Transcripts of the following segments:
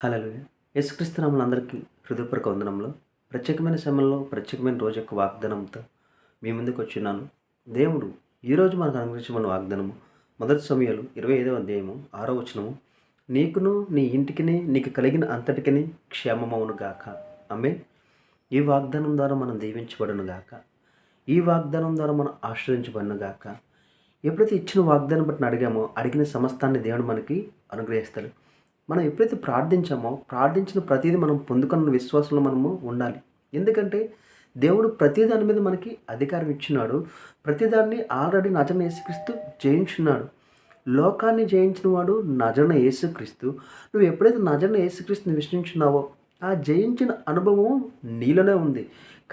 హల్లెలూయా! యేసుక్రీస్తు నామములో అందరికీ హృదయపూర్వక వందనములు. ప్రత్యేకమైన సమయంలో, ప్రత్యేకమైన రోజు యొక్క వాగ్దానంతో మీ ముందుకొచ్చున్నాను. దేవుడు ఈరోజు మనకు అనుగ్రహించమన్న వాగ్దానము మొదటి సమూయేలు 25వ అధ్యాయము 6వ వచనము. నీకును నీ ఇంటికిని నీకు కలిగిన అంతటికిని క్షేమమవును గాక. ఆమేన్. ఈ వాగ్దానం ద్వారా మనం దీవించబడును గాక. ఈ వాగ్దానం ద్వారా మనం ఆశీర్వదించబడును గాక. ఎప్పుడైతే ఇచ్చిన వాగ్దానం బట్టి అడిగామో, అడిగిన సమస్తాన్ని దేవుడు మనకి అనుగ్రహిస్తాడు. మనం ఎప్పుడైతే ప్రార్థించామో, ప్రార్థించిన ప్రతీది మనం పొందుకున్న విశ్వాసంలో మనము ఉండాలి. ఎందుకంటే దేవుడు ప్రతి దాని మీద మనకి అధికారం ఇచ్చినాడు. ప్రతిదాన్ని ఆల్రెడీ నజరైన యేసుక్రీస్తు జయించున్నాడు. లోకాన్ని జయించిన వాడు నజరైన యేసుక్రీస్తు. నువ్వు ఎప్పుడైతే నజరైన యేసుక్రీస్తుని విశ్వసించున్నావో, ఆ జయించిన అనుభవం నీలోనే ఉంది.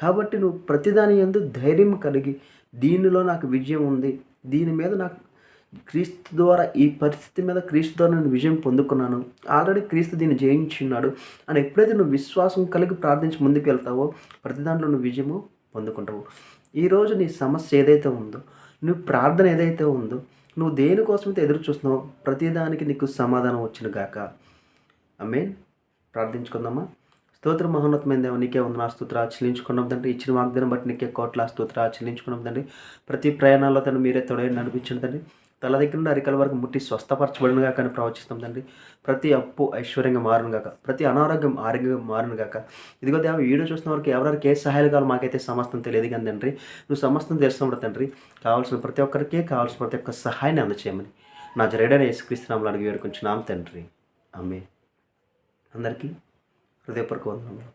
కాబట్టి నువ్వు ప్రతిదాని యందు ధైర్యం కలిగి, దీనిలో నాకు విజయం ఉంది, దీని మీద నాకు క్రీస్తు ద్వారా, ఈ పరిస్థితి మీద క్రీస్తు ద్వారా నేను విజయం పొందుకున్నాను, ఆల్రెడీ క్రీస్తు దీన్ని జయించున్నాడు అని ఎప్పుడైతే నువ్వు విశ్వాసం కలిగి ప్రార్థించి ముందుకు వెళ్తావో, ప్రతి దాంట్లో నువ్వు విజయము పొందుకుంటావు. ఈరోజు నీ సమస్య ఏదైతే ఉందో, నువ్వు ప్రార్థన ఏదైతే ఉందో, నువ్వు దేనికోసమైతే ఎదురు చూస్తున్నావో ప్రతిదానికి నీకు సమాధానం వచ్చును గాక. ఆమేన్. ప్రార్థించుకుందామా. స్తోత్ర మహోన్నతమైన దేవ, నీకే వందనాలు స్తోత్రాలు చెల్లించుకున్నాం తండ్రి. ఇచ్చిన వాగ్దానం బట్టి నీకే కోట్ల స్తోత్రాలు చెల్లించుకున్నాం తండ్రి. ప్రతి ప్రయాణాల్లో తండ్రి మీరే తోడై నడిపించండి తండ్రి. తల దగ్గర నుండి అరికల వరకు ముట్టి స్వస్థపరచబడునుగా కానీ ప్రవచిస్తాం తండ్రి. ప్రతి అప్పు ఐశ్వర్యంగా మారును గాక, ప్రతి అనారోగ్యం ఆరోగ్యంగా మారును గాక. ఇదిగో దేవ, వీడియో చూస్తున్న వరకు ఎవరెవరికి ఏ సహాయాలు కావాలో మాకైతే సమస్తం తెలియదు కానీ తండ్రి, నువ్వు సమస్తం తెలుస్తున్నప్పుడు తండ్రి, కావాల్సిన ప్రతి ఒక్కరికి కావాల్సిన ప్రతి ఒక్క సహాయాన్ని అందచేయమని నా జరేడైన యేసుక్రీస్తు నామములో అడిగి వేడుకుంటున్నాం తండ్రి. ఆమేన్. అందరికీ హృదయపూర్వక వందనములు.